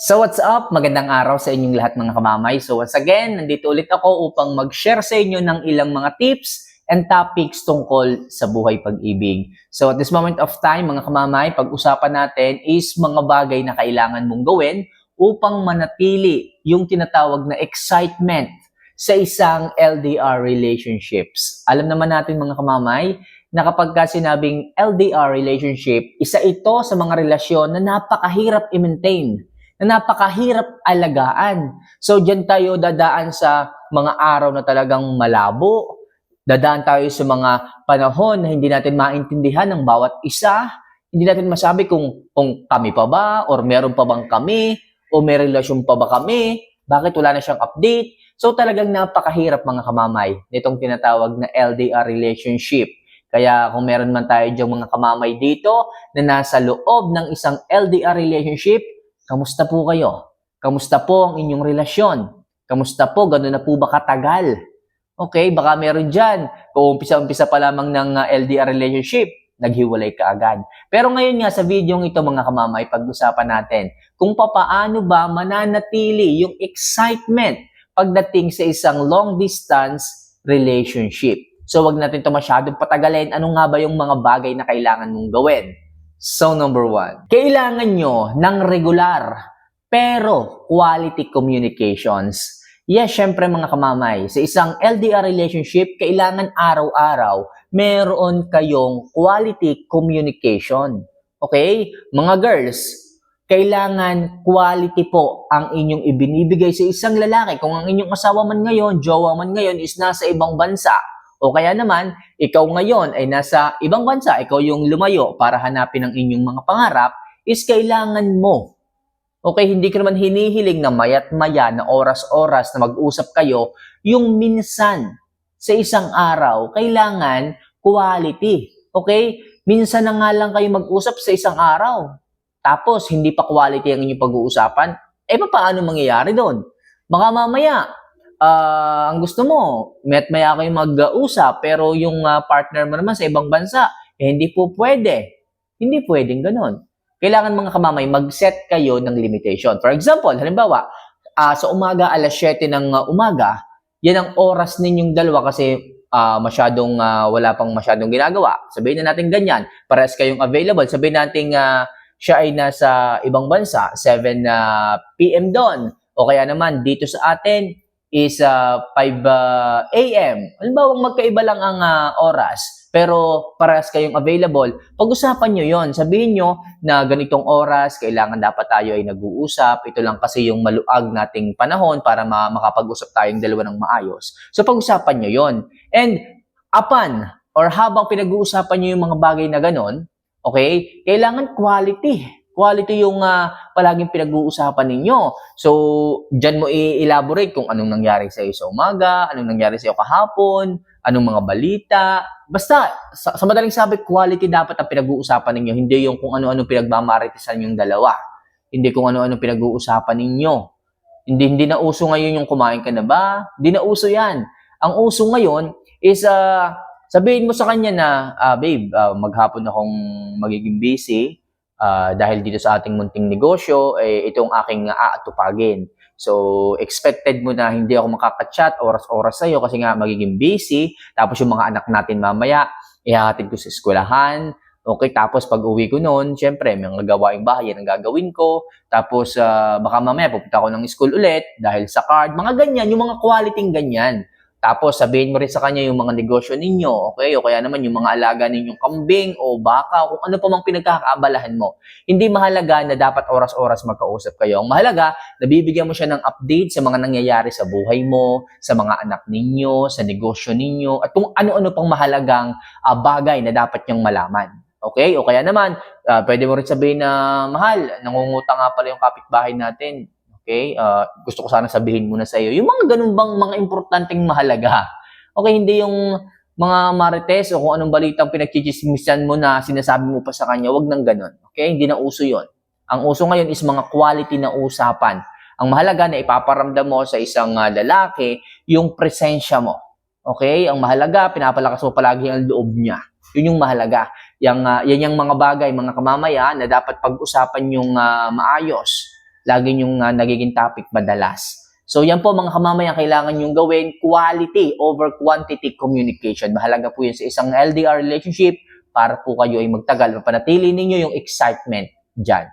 So what's up? Magandang araw sa inyong lahat mga kamamay. So once again, nandito ulit ako upang mag-share sa inyo ng ilang mga tips and topics tungkol sa buhay pag-ibig. So at this moment of time mga kamamay, pag-usapan natin is mga bagay na kailangan mong gawin upang manatili yung tinatawag na excitement sa isang LDR relationships. Alam naman natin mga kamamay na kapag sinabing LDR relationship, isa ito sa mga relasyon na napakahirap i-maintain, na napakahirap alagaan. So, dyan tayo dadaan sa mga araw na talagang malabo. Dadaan tayo sa mga panahon na hindi natin maintindihan ng bawat isa. Hindi natin masabi kung kami pa ba, or meron pa bang kami, o may relasyon pa ba kami, bakit wala na siyang update. So, talagang napakahirap mga kamamay nitong tinatawag na LDR relationship. Kaya kung meron man tayo diyang mga kamamay dito na nasa loob ng isang LDR relationship, kamusta po kayo? Kamusta po ang inyong relasyon? Kamusta po? Gano'n na po ba katagal? Okay, baka meron dyan. Kung umpisa-umpisa pa lamang ng LDR relationship, naghiwalay ka agad. Pero ngayon nga sa video ito mga kamamay, pag-usapan natin kung papaano ba mananatili yung excitement pagdating sa isang long distance relationship. So wag natin ito masyadong patagalin. Ano nga ba yung mga bagay na kailangan mong gawin? So, number 1, kailangan nyo ng regular pero quality communications. Yes, syempre mga kamamay, sa isang LDR relationship, kailangan araw-araw meron kayong quality communication. Okay? Mga girls, kailangan quality po ang inyong ibinibigay sa isang lalaki. Kung ang inyong asawa man ngayon, jowa man ngayon is nasa ibang bansa, o kaya naman, ikaw ngayon ay nasa ibang bansa, ikaw yung lumayo para hanapin ang inyong mga pangarap, is kailangan mo. Okay, hindi ko naman hinihiling na mayat maya na oras-oras na mag-usap kayo, yung minsan sa isang araw, kailangan quality. Okay? Minsan na nga lang kayo mag-usap sa isang araw. Tapos, hindi pa quality ang inyong pag-uusapan, paano mangyayari doon? Baka mamaya, ang gusto mo, maya kayo mag-usap, pero yung partner mo naman sa ibang bansa, hindi po pwede. Hindi pwedeng ganon. Kailangan mga kamamay, mag-set kayo ng limitation. For example, halimbawa, sa umaga, alas 7 ng umaga, yan ang oras ninyong dalawa kasi wala pang masyadong ginagawa. Sabihin na natin ganyan, parehas kayong available. Sabihin natin siya ay nasa ibang bansa, 7 p.m. doon. O kaya naman, dito sa atin, is 5 a.m. Halimbawa, magkaiba lang ang oras, pero parehas kayong available. Pag-usapan nyo yon. Sabihin nyo na ganitong oras, kailangan dapat tayo ay nag-uusap. Ito lang kasi yung maluag nating panahon para makapag-usap tayong dalawa ng maayos. So, pag-usapan nyo yon. And habang pinag-uusapan nyo yung mga bagay na ganon, okay, kailangan quality. Quality yung palaging pinag-uusapan ninyo. So, dyan mo i-elaborate kung anong nangyari sa iyo sa umaga, anong nangyari sa iyo kahapon, anong mga balita. Basta, sa madaling sabi, quality dapat ang pinag-uusapan ninyo. Hindi yung kung ano-ano pinagmamaritisan yung dalawa. Hindi kung ano-ano pinag-uusapan ninyo. Hindi na uso ngayon yung kumain ka na ba? Hindi na uso yan. Ang uso ngayon is, sabihin mo sa kanya na, babe, maghapon akong magiging busy. Dahil dito sa ating munting negosyo, itong aking aatupagin. So, expected mo na hindi ako makaka-chat oras-oras sa'yo kasi nga magiging busy. Tapos yung mga anak natin mamaya, ihahatid ko sa eskwelahan. Okay, tapos pag uwi ko noon, syempre, may mga gawaing bahay yan ang gagawin ko. Tapos, baka mamaya pupunta ako ng school ulit dahil sa card. Mga ganyan, yung mga quality ganyan. Tapos, sabihin mo rin sa kanya yung mga negosyo ninyo, okay? O kaya naman yung mga alaga ninyong kambing o baka, kung ano pa mang pinagkakaabalahan mo. Hindi mahalaga na dapat oras-oras magkausap kayo. Ang mahalaga, nabibigyan mo siya ng update sa mga nangyayari sa buhay mo, sa mga anak ninyo, sa negosyo ninyo, at kung ano-ano pang mahalagang bagay na dapat niyang malaman. Okay? O kaya naman, pwede mo rin sabihin na, mahal, nangungutang nga pala yung kapitbahay natin. Okay? Gusto ko sana sabihin muna sa iyo. Yung mga ganun bang mga importanteng mahalaga. Okay, hindi yung mga marites o kung anong balitang pinagchichismisan mo na sinasabi mo pa sa kanya, wag nang ganun. Okay? Hindi na uso yon. Ang uso ngayon is mga quality na usapan. Ang mahalaga na ipaparamdam mo sa isang lalaki yung presensya mo. Okay? Ang mahalaga, pinapalakas mo palagi ang loob niya. Yun yung mahalaga. Yan yung mga bagay, mga kamamaya, na dapat pag-usapan yung maayos. lagi yung nagiging topic madalas. So yan po mga kamamay ang kailangan nyong gawin, quality over quantity communication. Mahalaga po yun sa isang LDR relationship para po kayo ay magtagal, mapanatili ninyo yung excitement dyan.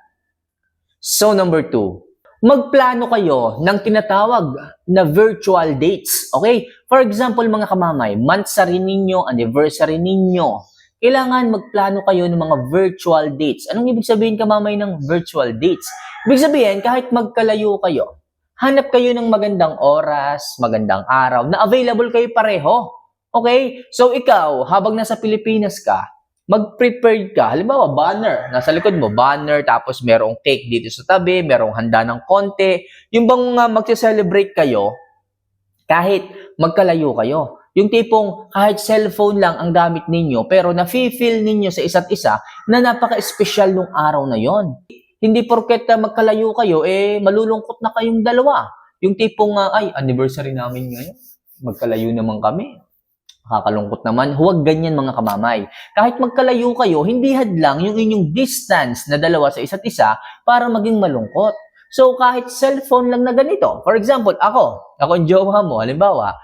So number 2, magplano kayo ng tinatawag na virtual dates. Okay? For example mga kamamay, monthsary ninyo, anniversary ninyo, kailangan magplano kayo ng mga virtual dates. Anong ibig sabihin kamamay ng virtual dates? Ibig sabihin, kahit magkalayo kayo, hanap kayo ng magandang oras, magandang araw, na available kayo pareho. Okay? So ikaw, habang nasa Pilipinas ka, mag-prepare ka. Halimbawa, banner. Nasa likod mo, banner, tapos merong cake dito sa tabi, merong handa ng konti. Yung bang mag-celebrate kayo, kahit magkalayo kayo. Yung tipong kahit cellphone lang ang gamit ninyo, pero nafe-feel ninyo sa isa't isa na napaka-espesyal nung araw na yon. Hindi porket magkalayo kayo, malulungkot na kayong dalawa. Yung tipong, ay, anniversary namin ngayon. Magkalayo naman kami. Nakakalungkot naman. Huwag ganyan mga kamamay. Kahit magkalayo kayo, hindi hadlang yung inyong distance na dalawa sa isa't isa para maging malungkot. So, kahit cellphone lang na ganito. For example, ako ang jowa mo, halimbawa,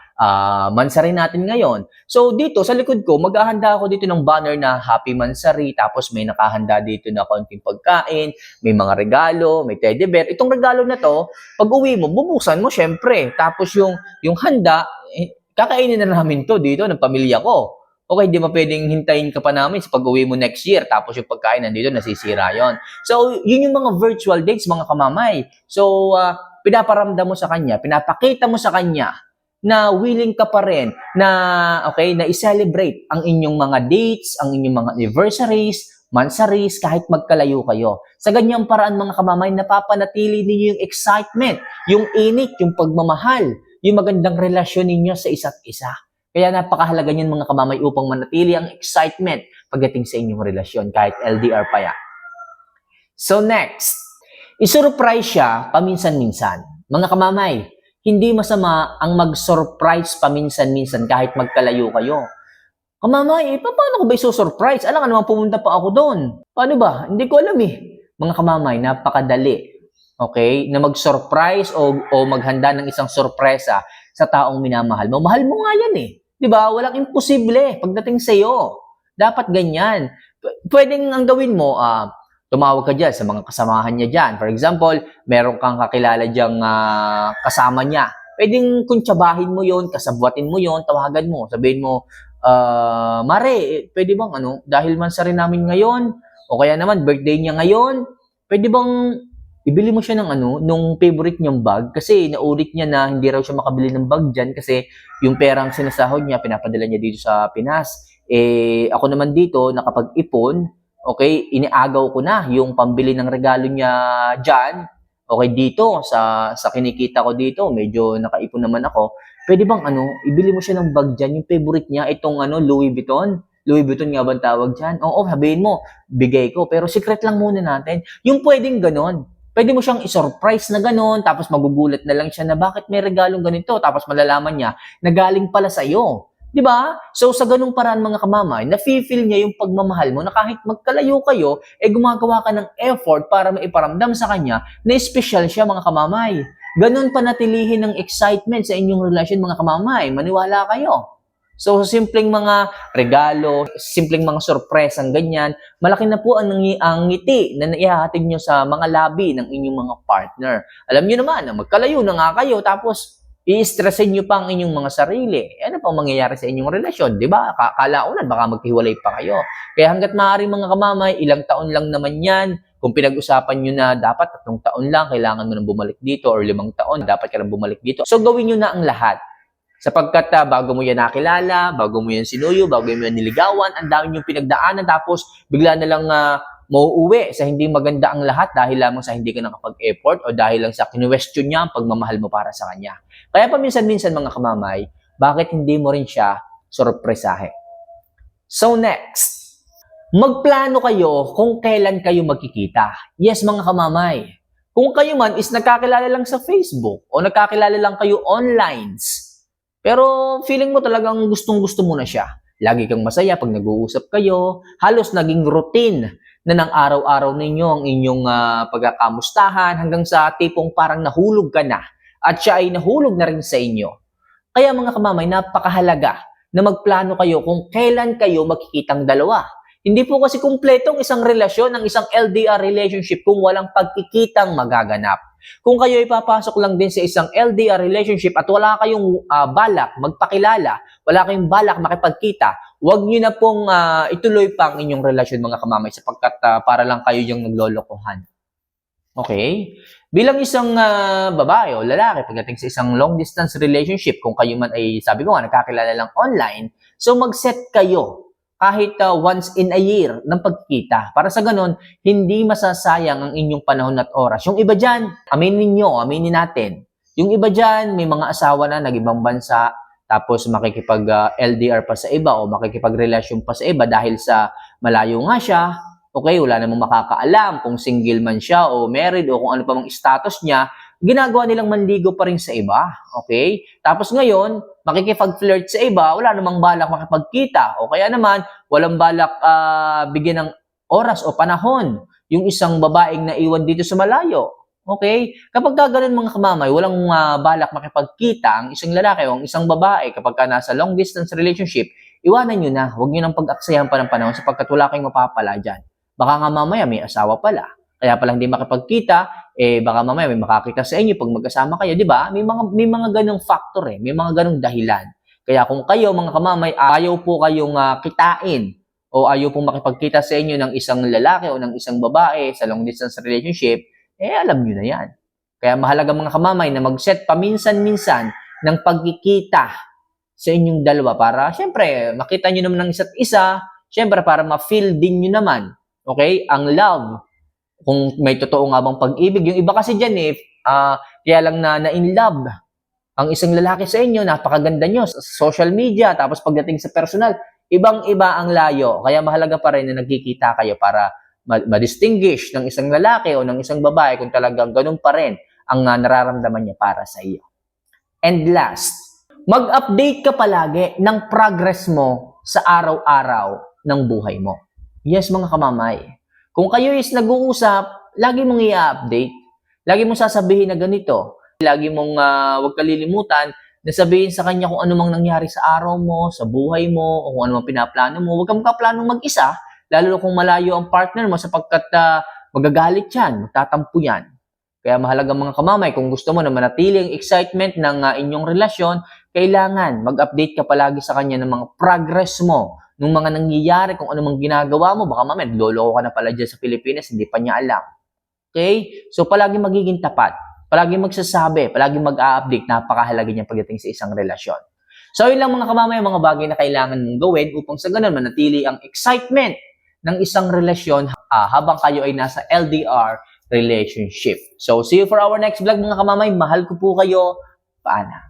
mansari natin ngayon. So, dito, sa likod ko, maghahanda ako dito ng banner na Happy Mansari, tapos may nakahanda dito na konting pagkain, may mga regalo, may teddy bear. Itong regalo na to, pag uwi mo, bubuksan mo, syempre. Tapos yung handa, kakainin na namin to dito ng pamilya ko. Okay, di ba pwedeng hintayin ka pa namin sa pag-uwi mo next year, tapos yung pagkain nandito, nasisira yon. So, yun yung mga virtual dates, mga kamamay. So, pinaparamdam mo sa kanya, pinapakita mo sa kanya na willing ka pa rin na, okay, na i-celebrate ang inyong mga dates, ang inyong mga anniversaries, monthsaries, kahit magkalayo kayo. Sa ganyang paraan, mga kamamay, napapanatili ninyo yung excitement, yung init, yung pagmamahal, yung magandang relasyon ninyo sa isa't isa. Kaya napakahalaga niyan mga kamamay upang manatili ang excitement pagdating sa inyong relasyon kahit LDR pa yan. So next, isurprise siya paminsan-minsan. Mga kamamay, hindi masama ang mag-surprise paminsan-minsan kahit magkalayo kayo. Kamamay, paano ko ba isusurprise? Alam ka naman pumunta pa ako doon. Paano ba? Hindi ko alam eh. Mga kamamay, napakadali. Okay? Na mag-surprise o maghanda ng isang sorpresa sa taong minamahal mo. Mahal mo nga yan eh. Diba? Walang imposible pagdating sa iyo. Dapat ganyan. Pwedeng ang gawin mo, tumawag ka dyan sa mga kasamahan niya dyan. For example, meron kang kakilala dyang kasama niya. Pwedeng kuntsabahin mo yon, kasabwatin mo yon, tawagan mo. Sabihin mo, Mare, pwede bang dahil mansari namin ngayon, o kaya naman birthday niya ngayon, pwede bang ibili mo siya ng nung favorite niyang bag kasi naulit niya na hindi raw siya makabili ng bag dyan kasi yung perang sinasahod niya, pinapadala niya dito sa Pinas. Ako naman dito, nakapag-ipon, okay, iniagaw ko na yung pambili ng regalo niya dyan. Okay, dito, sa kinikita ko dito, medyo nakaipon naman ako. Pwede bang ibili mo siya ng bag dyan, yung favorite niya, itong Louis Vuitton. Louis Vuitton nga bang tawag dyan? Oo, sabihin mo, bigay ko. Pero secret lang muna natin. Yung pwedeng ganon. Pwede mo siyang i-surprise na gano'n, tapos magugulat na lang siya na bakit may regalong ganito, tapos malalaman niya na galing pala sa'yo. Di ba? So, sa ganung paraan mga kamamay, nafe-feel niya yung pagmamahal mo na kahit magkalayo kayo, gumagawa ka ng effort para maiparamdam sa kanya na special siya mga kamamay. Ganun panatilihin ng excitement sa inyong relasyon mga kamamay. Maniwala kayo. So, simpleng mga regalo, simpleng mga sorpresang ganyan, malaki na po ang ngiti na naihahatid nyo sa mga labi ng inyong mga partner. Alam nyo naman na magkalayo na nga kayo, tapos i-stressin nyo pa ang inyong mga sarili. Ano pang mangyayari sa inyong relasyon? Diba? Kalaunan, baka maghiwalay pa kayo. Kaya hanggat maaari mga kamamay, ilang taon lang naman yan. Kung pinag-usapan nyo na dapat 3 taon lang, kailangan mo nang bumalik dito, or 5 taon, dapat ka nang bumalik dito. So, gawin nyo na ang lahat. Sapagkat bago mo yan nakilala, bago mo yan sinuyo, bago mo yan niligawan, ang dami yung pinagdaanan, tapos bigla na lang mauuwi sa hindi maganda ang lahat dahil lamang sa hindi ka nakapag-effort o dahil lang sa kinwestiyon niya ang pagmamahal mo para sa kanya. Kaya paminsan-minsan mga kamamay, bakit hindi mo rin siya sorpresahe? So next, magplano kayo kung kailan kayo magkikita. Yes mga kamamay, kung kayo man is nagkakilala lang sa Facebook o nagkakilala lang kayo online, pero feeling mo talagang gustong-gusto mo na siya. Lagi kang masaya pag nag-uusap kayo. Halos naging routine na ng araw-araw ninyo ang inyong pagkakamustahan hanggang sa tipong parang nahulog ka na at siya ay nahulog na rin sa inyo. Kaya mga kamamay, napakahalaga na magplano kayo kung kailan kayo magkikitang dalawa. Hindi po kasi kumpletong isang relasyon, ang isang LDR relationship kung walang pagkikitang magaganap. Kung kayo ipapasok lang din sa isang LDR relationship at wala kayong balak magpakilala, wala kayong balak makipagkita, huwag nyo na pong ituloy pa ang inyong relasyon mga kamamay sapagkat para lang kayo yung naglolokohan. Okay? Bilang isang babae o lalaki pagdating sa isang long distance relationship, kung kayo man ay sabi ko nga nagkakilala lang online, so mag-set kayo kahit once in a year ng pagkikita. Para sa ganun, hindi masasayang ang inyong panahon at oras. Yung iba dyan, aminin natin. Yung iba dyan, may mga asawa na nag-ibang bansa, tapos makikipag-LDR pa sa iba o makikipagrelasyon pa sa iba dahil sa malayo nga siya. Okay, wala namang makakaalam kung single man siya o married o kung ano pa mang status niya, ginagawa nilang manligo pa rin sa iba. Okay? Tapos ngayon, makikipag-flirt sa iba, wala namang balak makipagkita. O kaya naman, walang balak bigyan ng oras o panahon yung isang babaeng naiwan dito sa malayo. Okay? Kapag gano'n mga kamamay, walang balak makipagkita ang isang lalaki o ang isang babae kapag nasa long distance relationship, iwanan nyo na. Huwag nyo nang pag-aksayan pa ng panahon sapagkat wala kayong mapapala dyan. Baka nga mamaya may asawa pala. Kaya pala hindi makipagkita, baka mamaya may makakita sa inyo pag magkasama kayo, di ba? May mga ganung factor may mga ganung dahilan. Kaya kung kayo mga kamamay, ayaw po kayong kitain o ayaw pong makipagkita sa inyo ng isang lalaki o ng isang babae sa long distance relationship, alam nyo na yan. Kaya mahalaga mga kamamay na mag-set paminsan-minsan ng pagkikita sa inyong dalawa para, syempre, makita nyo naman ng isa't isa, syempre, para ma-feel din nyo naman. Okay? Ang love, kung may totoo nga bang pag-ibig. Yung iba kasi dyan kaya lang na in love. Ang isang lalaki sa inyo, napakaganda nyo sa social media, tapos pagdating sa personal, ibang-iba ang layo. Kaya mahalaga pa rin na nagkikita kayo para ma-distinguish ng isang lalaki o ng isang babae kung talagang ganun pa rin ang nararamdaman niya para sa iyo. And last, mag-update ka palagi ng progress mo sa araw-araw ng buhay mo. Yes, mga kamamay. Kung kayo is nag-uusap, lagi mong i-update. Lagi mong sasabihin na ganito. Lagi mong huwag kalilimutan na sabihin sa kanya kung ano mang nangyari sa araw mo, sa buhay mo, o kung ano mang pinaplano mo. Huwag kang magkaplanong mag-isa, lalo kung malayo ang partner mo sapagkat magagalit yan, magtatampo yan. Kaya mahalaga mga kamamay, kung gusto mo na manatili ang excitement ng inyong relasyon, kailangan mag-update ka palagi sa kanya ng mga progress mo, nung mga nangyayari, kung ano mang ginagawa mo, baka mamaya, loloko ka na pala dyan sa Pilipinas, hindi pa niya alam. Okay? So, palagi magiging tapat. Palagi magsasabi, palagi mag-update, napakahalaga niya pagdating sa isang relasyon. So, yun lang mga kamamay, mga bagay na kailangan mong gawin upang sa ganun manatili ang excitement ng isang relasyon habang kayo ay nasa LDR relationship. So, see you for our next vlog mga kamamay. Mahal ko po kayo. Paalam.